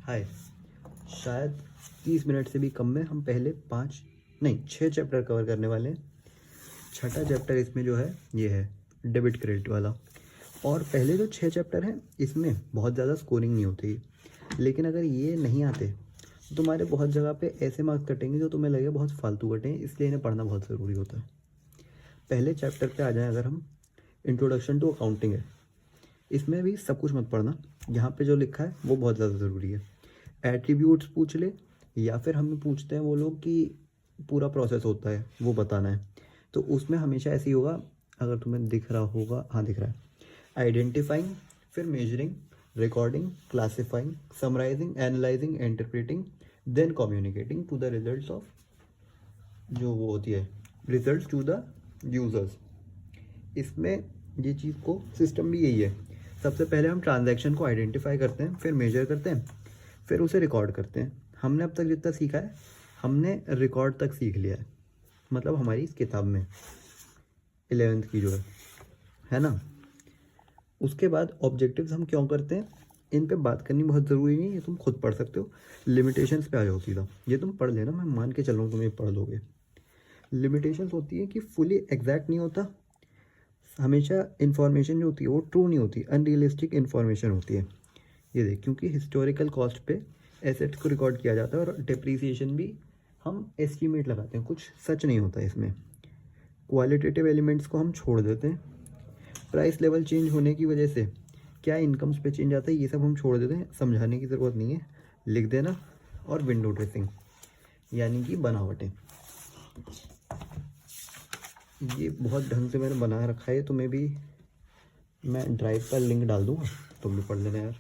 हाय, शायद 30 मिनट से भी कम में हम पहले 6 चैप्टर कवर करने वाले हैं। छठा चैप्टर इसमें जो है ये है डेबिट क्रेडिट वाला। और पहले जो 6 चैप्टर हैं इसमें बहुत ज़्यादा स्कोरिंग नहीं होती, लेकिन अगर ये नहीं आते तो तुम्हारे बहुत जगह पे ऐसे मार्क्स कटेंगे जो तुम्हें लगे बहुत फालतू कटे हैं, इसलिए इन्हें पढ़ना बहुत ज़रूरी होता है। पहले चैप्टर पे आ जाएं अगर हम, इंट्रोडक्शन टू अकाउंटिंग है। इसमें भी सब कुछ मत पढ़ना, यहाँ पे जो लिखा है वो बहुत ज़्यादा ज़रूरी है। एट्रीब्यूट्स पूछ ले या फिर हमें पूछते हैं वो लोग कि पूरा प्रोसेस होता है वो बताना है, तो उसमें हमेशा ऐसे ही होगा। अगर तुम्हें दिख रहा होगा, हाँ दिख रहा है, आइडेंटिफाइंग, फिर measuring, recording, classifying, summarising, analysing, interpreting, then communicating to the results of, जो वो होती है रिजल्ट्स टू द यूज़र्स। इसमें ये चीज़ को सिस्टम भी यही है। सबसे पहले हम ट्रांजैक्शन को आइडेंटिफाई करते हैं, फिर मेजर करते हैं, फिर उसे रिकॉर्ड करते हैं। हमने अब तक जितना सीखा है हमने रिकॉर्ड तक सीख लिया है, मतलब हमारी इस किताब में 11th की जो है ना। उसके बाद ऑब्जेक्टिव्स हम क्यों करते हैं इन पे बात करनी बहुत ज़रूरी नहीं है, ये तुम खुद पढ़ सकते हो। लिमिटेशंस पे आ जाओ सीधा, ये तुम पढ़ लेना, मैं मान के चल रहा हूँ तुम ये पढ़ लोगे। लिमिटेशंस होती है कि फुली एग्जैक्ट नहीं होता, हमेशा इन्फॉर्मेशन जो होती है वो ट्रू नहीं होती, अनरियलिस्टिक इन्फॉर्मेशन होती है। ये देख, क्योंकि हिस्टोरिकल कॉस्ट पे एसेट्स को रिकॉर्ड किया जाता है और डिप्रिसिएशन भी हम एस्टीमेट लगाते हैं, कुछ सच नहीं होता इसमें। क्वालिटेटिव एलिमेंट्स को हम छोड़ देते हैं। प्राइस लेवल चेंज होने की वजह से क्या इनकम्स पे चेंज आता है ये सब हम छोड़ देते हैं, समझाने की ज़रूरत नहीं है, लिख देना। और विंडो ड्रेसिंग यानी कि बनावटें, ये बहुत ढंग से मैंने बना रखा है, तुम्हें भी मैं ड्राइव का लिंक डाल दूँगा, तुम भी पढ़ लेना यार।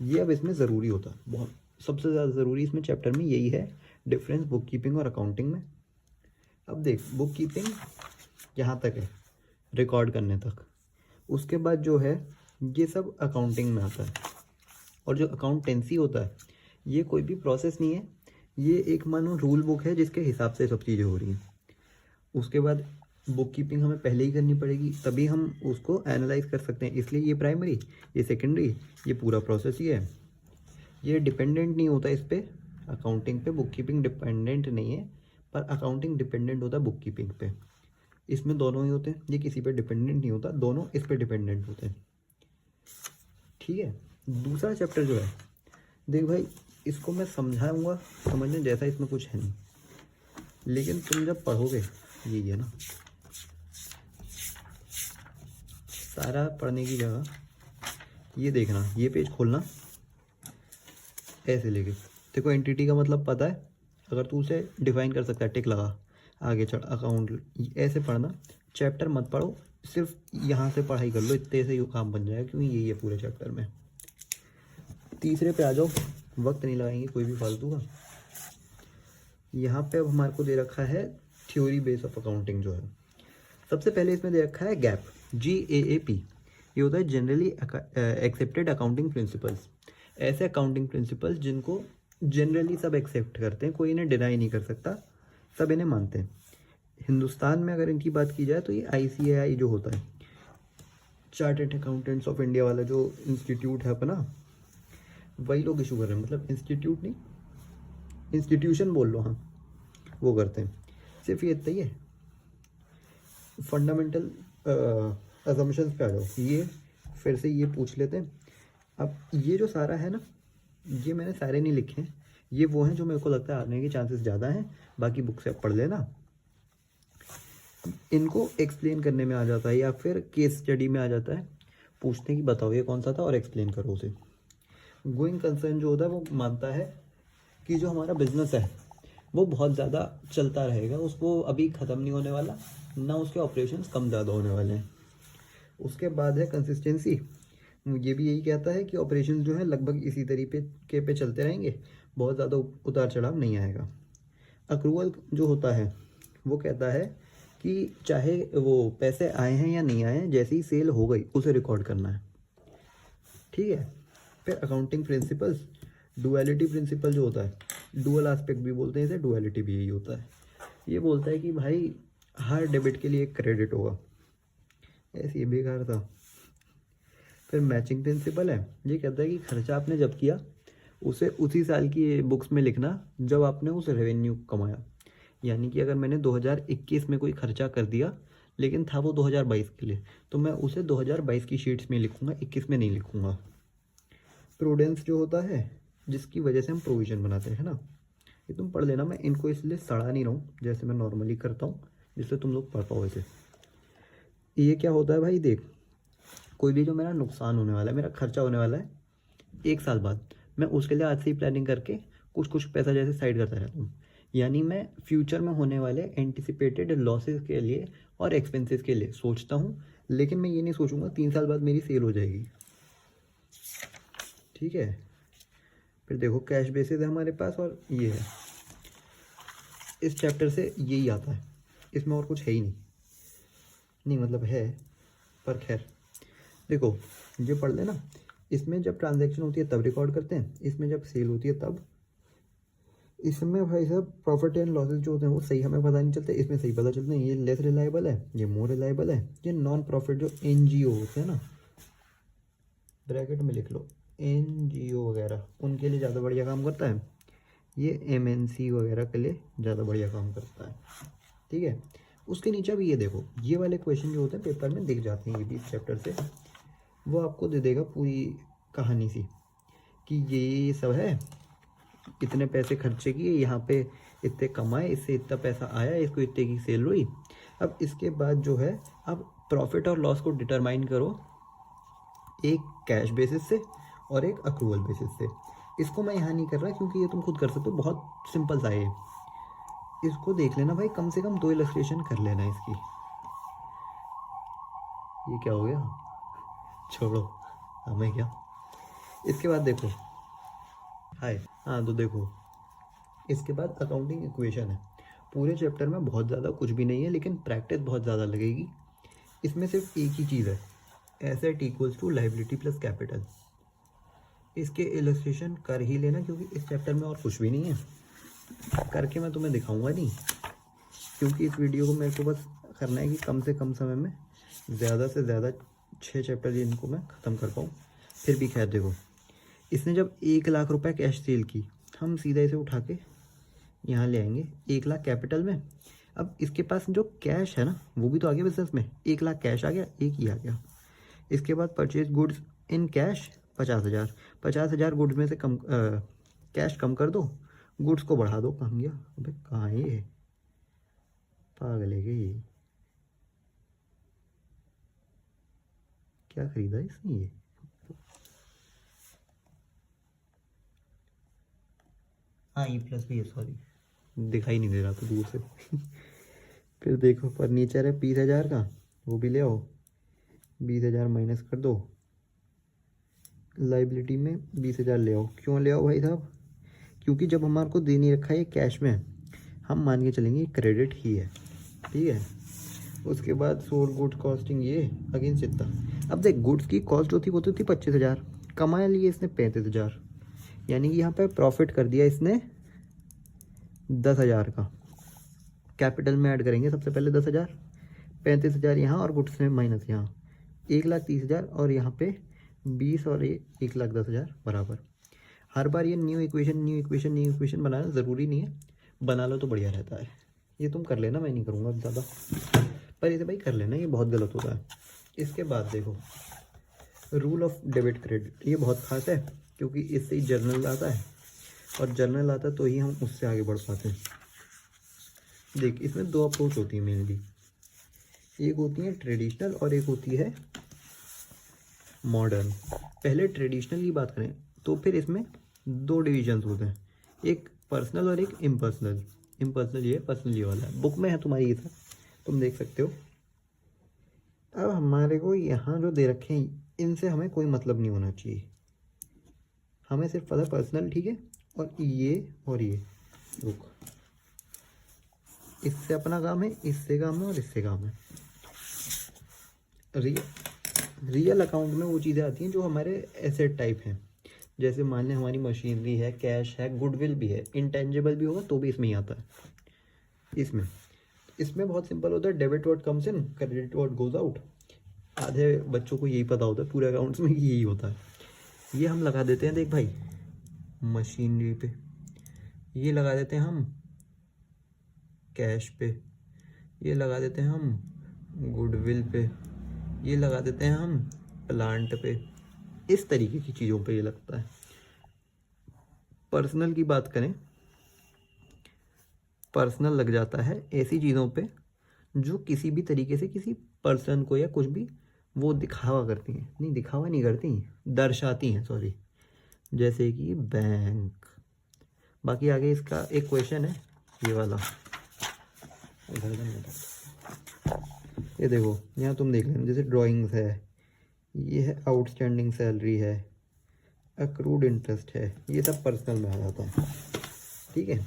ये अब इसमें ज़रूरी होता है, बहुत सबसे ज़्यादा ज़रूरी इसमें चैप्टर में यही है, डिफरेंस बुक कीपिंग और अकाउंटिंग में। अब देख, बुक कीपिंग यहाँ तक है, रिकॉर्ड करने तक। उसके बाद जो है ये सब अकाउंटिंग में आता है। और जो अकाउंटेंसी होता है ये कोई भी प्रोसेस नहीं है, ये एक मानो रूल बुक है जिसके हिसाब से सब चीज़ें हो रही हैं। उसके बाद बुक कीपिंग हमें पहले ही करनी पड़ेगी, तभी हम उसको एनालाइज कर सकते हैं, इसलिए ये प्राइमरी, ये सेकेंडरी, ये पूरा प्रोसेस ही है। ये डिपेंडेंट नहीं होता इस पर, अकाउंटिंग पे बुक कीपिंग डिपेंडेंट नहीं है, पर अकाउंटिंग डिपेंडेंट होता है बुक कीपिंग पे। इसमें दोनों ही होते हैं, ये किसी पे डिपेंडेंट नहीं होता, दोनों इस पे डिपेंडेंट होते हैं। ठीक है, दूसरा चैप्टर जो है, देख भाई इसको मैं समझाऊंगा समझने जैसा इसमें कुछ है नहीं, लेकिन तुम जब पढ़ोगे यही है ना, सारा पढ़ने की जगह ये देखना, ये पेज खोलना ऐसे लेके, देखो एंटिटी का मतलब पता है, अगर तू उसे डिफाइन कर सकता है टिक लगा, आगे चढ़ अकाउंट, ऐसे पढ़ना। चैप्टर मत पढ़ो, सिर्फ यहाँ से पढ़ाई कर लो, इतने से ही काम बन जाएगा, क्योंकि यही है पूरे चैप्टर में। तीसरे पे आ जाओ, वक्त नहीं लगाएंगे कोई भी फालतू का। यहाँ पे अब हमारे को दे रखा है थ्योरी बेस ऑफ अकाउंटिंग जो है। सबसे पहले इसमें दे रखा है गैप, GAAP, ये होता है जनरली एक्सेप्टेड अकाउंटिंग प्रिंसिपल्स। ऐसे अकाउंटिंग प्रिंसिपल्स जिनको जनरली सब एक्सेप्ट करते हैं, कोई इन्हें डिनाई नहीं कर सकता, सब इन्हें मानते हैं। हिंदुस्तान में अगर इनकी बात की जाए तो ये ICAI जो होता है, चार्टर्ड अकाउंटेंट्स ऑफ इंडिया वाला जो इंस्टीट्यूट है अपना, वही लोग इशू कर रहे हैं, मतलब इंस्टीट्यूट नहीं, इंस्टीट्यूशन बोल लो, हाँ वो करते हैं। सिर्फ ये इतना ही है। फंडामेंटल असम्पशंस पे आ जाओ, ये फिर से ये पूछ लेते हैं। अब ये जो सारा है ना, ये मैंने सारे नहीं लिखे हैं, ये वो हैं जो मेरे को लगता है आने के चांसेस ज़्यादा हैं, बाकी बुक से पढ़ लेना। इनको एक्सप्लेन करने में आ जाता है या फिर केस स्टडी में आ जाता है, पूछते हैं कि बताओ ये कौन सा था और एक्सप्लेन करो उसे। गोइंग कंसर्न जो होता है वो मानता है कि जो हमारा बिजनेस है वो बहुत ज़्यादा चलता रहेगा, उसको अभी ख़त्म नहीं होने वाला, ना उसके ऑपरेशंस कम ज़्यादा होने वाले हैं। उसके बाद है कंसिस्टेंसी, ये भी यही कहता है कि ऑपरेशंस जो है लगभग इसी तरीके के पे चलते रहेंगे, बहुत ज़्यादा उतार चढ़ाव नहीं आएगा। अक्रूवल जो होता है वो कहता है कि चाहे वो पैसे आए हैं या नहीं आए हैं, जैसे ही सेल हो गई उसे रिकॉर्ड करना है। ठीक है, फिर अकाउंटिंग प्रिंसिपल्स, डुअलिटी प्रिंसिपल जो होता है, डुअल एस्पेक्ट भी बोलते हैं इसे, डुअलिटी भी यही होता है। ये बोलता है कि भाई हर डेबिट के लिए एक क्रेडिट होगा, ऐसे ही बेकार था। फिर मैचिंग प्रिंसिपल है, ये कहता है कि खर्चा आपने जब किया उसे उसी साल की बुक्स में लिखना जब आपने उस रेवेन्यू कमाया। यानी कि अगर मैंने 2021 में कोई खर्चा कर दिया लेकिन था वो 2022 के लिए, तो मैं उसे 2022 की शीट्स में लिखूंगा, 21 में नहीं लिखूंगा। प्रूडेंस जो होता है जिसकी वजह से हम प्रोविज़न बनाते हैं ना, ये तुम पढ़ लेना। मैं इनको इसलिए सड़ा नहीं रहा हूँ जैसे मैं नॉर्मली करता हूँ, जिससे तुम लोग पढ़ पाओ इसे। ये क्या होता है भाई, देख कोई भी जो मेरा नुकसान होने वाला है, मेरा खर्चा होने वाला है 1 साल बाद, मैं उसके लिए आज से ही प्लानिंग करके कुछ कुछ पैसा जैसे साइड करता रहता हूँ। यानी मैं फ्यूचर में होने वाले एंटिसिपेटेड लॉसेस के लिए और एक्सपेंसेस के लिए सोचता हूँ, लेकिन मैं ये नहीं सोचूंगा 3 साल बाद मेरी सेल हो जाएगी। ठीक है, फिर देखो कैश बेसिस है हमारे पास और ये है, इस चैप्टर से यही आता है, इसमें और कुछ है ही नहीं मतलब है, पर खैर देखो ये पढ़ लेना। इसमें जब ट्रांजैक्शन होती है तब रिकॉर्ड करते हैं, इसमें जब सेल होती है तब। इसमें भाई साहब प्रॉफिट एंड लॉसेज जो होते हैं वो सही हमें पता नहीं चलते, इसमें सही पता चलते हैं। ये लेस रिलायबल है, ये मोर रिलायबल है। ये नॉन प्रॉफिट जो NGO होते हैं ना, ब्रैकेट में लिख लो NGO वगैरह, उनके लिए ज़्यादा बढ़िया काम करता है। ये MNC वगैरह के लिए ज़्यादा बढ़िया काम करता है। ठीक है, उसके नीचे भी ये देखो, ये वाले क्वेश्चन जो होते हैं पेपर में दिख जाते हैं, ये भी इस चैप्टर से वो आपको दे देगा पूरी कहानी सी कि ये सब है, इतने पैसे खर्चे किए, यहाँ पे इतने कमाए, इससे इतना पैसा आया, इसको इतने की सेल हुई। अब इसके बाद जो है, अब प्रॉफिट और लॉस को डिटरमाइन करो एक कैश बेसिस से और एक अक्रूवल बेसिस से। इसको मैं यहाँ नहीं कर रहा क्योंकि ये तुम खुद कर सकते हो, बहुत सिंपल सा है। इसको देख लेना भाई, कम से कम 2 इलस्ट्रेशन कर लेना इसकी। ये क्या हो गया, छोड़ो हमें क्या। इसके बाद देखो हाँ तो देखो इसके बाद अकाउंटिंग इक्वेशन है। पूरे चैप्टर में बहुत ज़्यादा कुछ भी नहीं है, लेकिन प्रैक्टिस बहुत ज़्यादा लगेगी। इसमें सिर्फ एक ही चीज़ है, asset equals to liability plus capital. इसके इलस्ट्रेशन कर ही लेना क्योंकि इस चैप्टर में और कुछ भी नहीं है। करके मैं तुम्हें दिखाऊंगा नहीं, क्योंकि इस वीडियो को मेरे को बस करना है कि कम से कम समय में ज़्यादा से ज़्यादा 6 चैप्टर इनको मैं ख़त्म कर पाऊँ। फिर भी खैर देखो, इसने जब 1 लाख रुपए कैश सेल की, हम सीधा इसे उठा के यहाँ ले आएंगे 1 लाख कैपिटल में। अब इसके पास जो कैश है ना वो भी तो आ गया बिजनेस में, 1 लाख कैश आ गया, एक ही आ गया। इसके बाद purchase goods in cash 50,000, 50,000 goods में से कम कैश कम कर दो, गुड्स को बढ़ा दो। कहाँ गया, अबे कहाँ है ये, पागल है ये, क्या खरीदा इसने ये। हाँ ये प्लस भी है, सॉरी दिखाई नहीं दे रहा था दूर से। फिर देखो फर्नीचर है 20,000 का, वो भी ले आओ, 20,000 माइनस कर दो, लाइबिलिटी में 20,000 ले आओ। क्यों ले आओ भाई साहब, क्योंकि जब हमारे को दे नहीं रखा है कैश में, हम मान के चलेंगे क्रेडिट ही है। ठीक है, उसके बाद सोल्ड गुड्स कॉस्टिंग ये अगेंस्ट इतना। अब देख गुड्स की कॉस्ट होती वो तो थी 25,000, कमाया लिए इसने 35,000, यानी कि यहाँ पे प्रॉफिट कर दिया इसने 10,000 का। कैपिटल में ऐड करेंगे सबसे पहले 10,000, 35,000 यहाँ और गुड्स में माइनस यहाँ, 1,30,000 और यहाँ पे 20 और 1,10,000 बराबर। हर बार ये न्यू इक्वेशन बनाना ज़रूरी नहीं है, बना लो तो बढ़िया रहता है। ये तुम कर लेना, मैं नहीं करूँगा ज़्यादा, पर इसे भाई कर लेना, ये बहुत गलत होता है। इसके बाद देखो रूल ऑफ डेबिट क्रेडिट, ये बहुत खास है क्योंकि इससे ही जर्नल आता है, और जर्नल आता है तो ही हम उससे आगे बढ़ पाते हैं। देख इसमें 2 अप्रोच होती है मेनली, एक होती है ट्रेडिशनल और एक होती है मॉडर्न। पहले ट्रेडिशनल की बात करें तो फिर इसमें 2 डिविजन्स होते हैं, एक पर्सनल और एक इम्पर्सनल। इम्पर्सनल ये पर्सनल ये वाला है, बुक में है तुम्हारी ये था, तुम देख सकते हो। अब हमारे को यहाँ जो दे रखे हैं इनसे हमें कोई मतलब नहीं होना चाहिए, हमें सिर्फ पता पर्सनल, ठीक है, और ये रुक, इससे अपना काम है, इससे काम है और इससे काम है। रियल अकाउंट में वो चीज़ें आती हैं जो हमारे एसेट टाइप हैं, जैसे मान लें हमारी मशीनरी है, कैश है, गुडविल भी है, इंटेंजिबल भी होगा तो भी इसमें ही आता है। इसमें बहुत सिंपल होता है, debit what comes in, credit what goes out. आधे बच्चों को यही पता होता है पूरे अकाउंट्स में, यही होता है। ये हम लगा देते हैं, देख भाई मशीनरी पे, ये लगा देते हैं हम कैश पे, ये लगा देते हैं हम गुडविल पे, ये लगा देते हैं हम प्लांट पे। इस तरीके की चीज़ों पे ये लगता है। पर्सनल की बात करें, पर्सनल लग जाता है ऐसी चीज़ों पे जो किसी भी तरीके से किसी पर्सन को या कुछ भी वो दिखावा करती हैं, नहीं दिखावा नहीं करती, दर्शाती हैं, सॉरी, जैसे कि बैंक। बाकी आगे इसका एक क्वेश्चन है ये वाला, ये देखो यहाँ तुम देख लेना, जैसे ड्राइंग्स है, ये है आउटस्टैंडिंग सैलरी है, अक्रूड इंटरेस्ट है, ये सब पर्सनल में आ जाता है। ठीक है,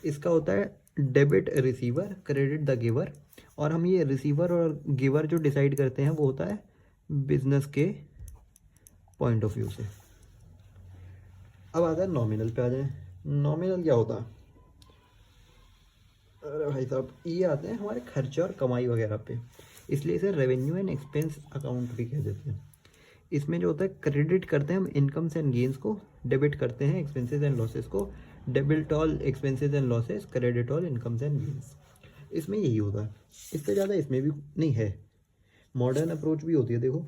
इसका होता है debit receiver, credit the giver, और हम ये रिसीवर और गिवर जो डिसाइड करते हैं वो होता है बिजनेस के पॉइंट ऑफ व्यू से। अब आता है नॉमिनल पे आ जाए। नॉमिनल क्या होता है? अरे भाई साहब, ये आते हैं हमारे खर्चे और कमाई वगैरह पे, इसलिए इसे रेवेन्यू एंड एक्सपेंस अकाउंट भी कह देते हैं। इसमें जो होता है क्रेडिट करते हैं हम इनकम्स एंड गेन्स को, डेबिट करते हैं एक्सपेंसेस एंड लॉसेस को, debit all expenses and losses, credit all incomes and gains. इसमें यही होता है, इससे ज़्यादा इसमें भी नहीं है। मॉडर्न अप्रोच भी होती है, देखो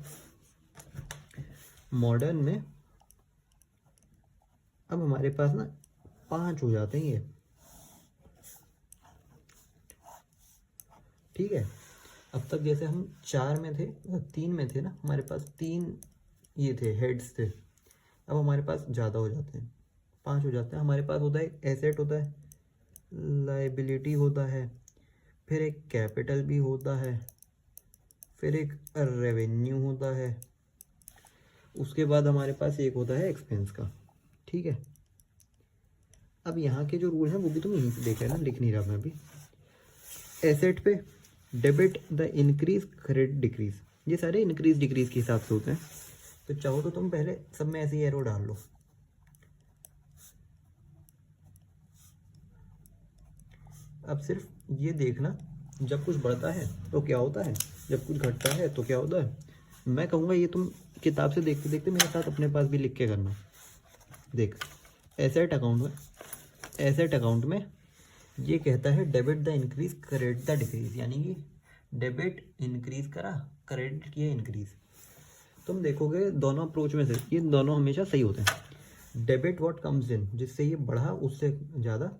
मॉडर्न में अब हमारे पास ना 5 हो जाते हैं ये। ठीक है, अब तक जैसे हम 4 में थे, 3 में थे ना, हमारे पास 3 ये थे हेड्स थे, अब हमारे पास ज़्यादा हो जाते हैं, 5 हो जाते हैं। हमारे पास होता है एसेट होता है, लाइबिलिटी होता है, फिर एक कैपिटल भी होता है, फिर एक रेवेन्यू होता है, उसके बाद हमारे पास एक होता है एक्सपेंस का। ठीक है, अब यहाँ के जो रूल हैं वो भी तुम यहीं से देख लेना, लिख नहीं रहा मैं अभी। एसेट पे debit the increase, credit decrease, ये सारे इंक्रीज डिक्रीज के हिसाब से होते हैं। तो चाहो तो तुम पहले सब में ऐसे ही एरो डाल लो। अब सिर्फ ये देखना, जब कुछ बढ़ता है तो क्या होता है, जब कुछ घटता है तो क्या होता है। मैं कहूँगा ये तुम किताब से देखते देखते मेरे साथ अपने पास भी लिख के करना। देख, एसेट अकाउंट में ये कहता है debit the increase, credit the decrease, यानी कि डेबिट इंक्रीज करा, क्रेडिट किया इंक्रीज। तुम देखोगे दोनों अप्रोच में से ये दोनों हमेशा सही होते हैं। डेबिट व्हाट कम्स इन, जिससे ये बढ़ा उससे ज़्यादा,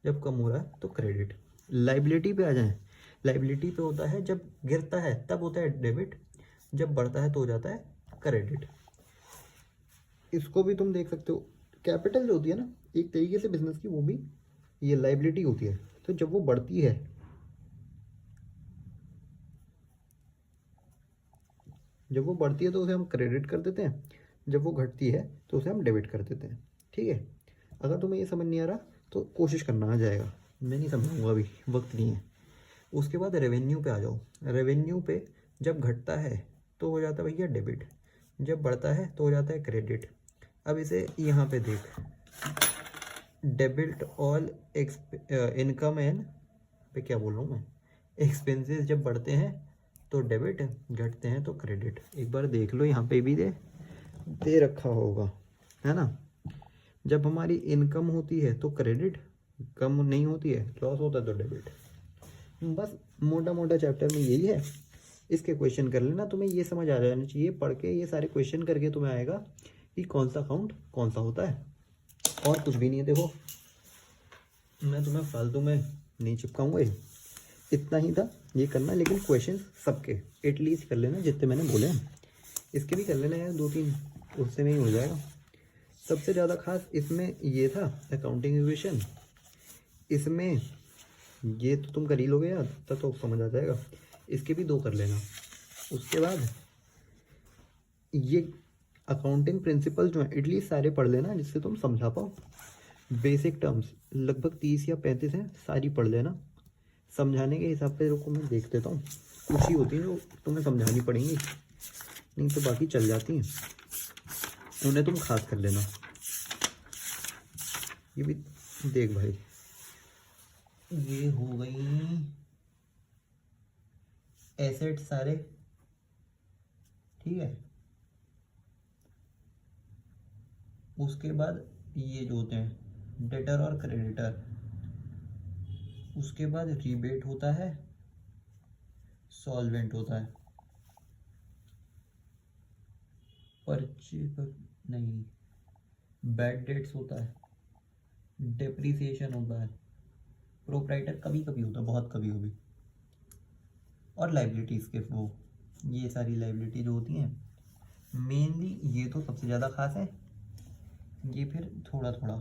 जब कम हो रहा है तो क्रेडिट। लाइबिलिटी पे आ जाए, लाइबिलिटी पे होता है जब गिरता है तब होता है डेबिट, जब बढ़ता है तो हो जाता है क्रेडिट। इसको भी तुम देख सकते हो, कैपिटल जो होती है ना एक तरीके से बिजनेस की, वो भी ये लाइबिलिटी होती है। तो जब वो बढ़ती है, तो उसे हम क्रेडिट कर देते हैं, जब वो घटती है तो उसे हम डेबिट कर देते हैं। ठीक है, अगर तुम्हें ये समझ नहीं आ रहा तो कोशिश करना, आ जाएगा, मैं नहीं समझाऊंगा अभी, वक्त नहीं है। उसके बाद रेवेन्यू पे आ जाओ। रेवेन्यू पे जब घटता है तो हो जाता है भैया डेबिट, जब बढ़ता है तो हो जाता है क्रेडिट। अब इसे यहाँ पे देख, डेबिट ऑल इनकम एंड पे क्या बोल रहा हूँ मैं, एक्सपेंसेस जब बढ़ते हैं तो डेबिट, घटते हैं तो क्रेडिट। एक बार देख लो, यहाँ पे भी दे रखा होगा, है ना। जब हमारी इनकम होती है तो क्रेडिट, कम नहीं होती है, लॉस होता है तो डेबिट। बस मोटा मोटा चैप्टर में यही है। इसके क्वेश्चन कर लेना, तुम्हें ये समझ आ जाना चाहिए, पढ़ के ये सारे क्वेश्चन करके तुम्हें आएगा कि कौन सा अकाउंट कौन सा होता है, और कुछ भी नहीं है। देखो मैं तुम्हें फालतू में नहीं चिपकाऊंगा, इतना ही था ये करना, लेकिन क्वेश्चन सबके एटलीस्ट कर लेना जितने मैंने बोले हैं। इसके भी कर लेना यार 2-3, उससे में ही हो जाएगा। सबसे ज़्यादा खास इसमें ये था अकाउंटिंग इक्वेशन, इसमें ये तो तुम कर ही लोगे यार, तब तो समझ आ जाएगा। इसके भी 2 कर लेना। उसके बाद ये अकाउंटिंग प्रिंसिपल जो है एटलीस्ट सारे पढ़ लेना, जिससे तुम समझा पाओ। बेसिक टर्म्स लगभग 30 या 35 हैं, सारी पढ़ लेना। समझाने के हिसाब से रुको मैं देख देता हूँ, कुछ ही होती हैं जो तुम्हें समझानी पड़ेंगी, नहीं तो बाकी चल जाती हैं, उन्हें तुम खास कर लेना। ये भी देख भाई, ये हो गई एसेट सारे, ठीक है। उसके बाद ये जो होते हैं डेटर और क्रेडिटर, उसके बाद रीबेट होता है, सॉल्वेंट होता है, नहीं, बैड डेट्स होता है, डेप्रिसिएशन होता है, प्रोप्राइटर कभी कभी होता है, बहुत कभी कभी, और लाइबिलिटीज़ के वो, ये सारी लाइबिलिटी जो होती हैं मेनली, ये तो सबसे ज़्यादा खास है, ये फिर थोड़ा थोड़ा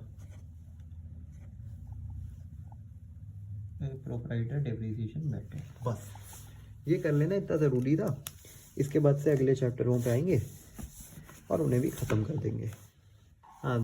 प्रोप्राइटर, डेप्रिसिएशन, बैड डेट, बस ये कर लेना इतना ज़रूरी था। इसके बाद से अगले चैप्टरों पे आएंगे और उन्हें भी ख़त्म कर देंगे।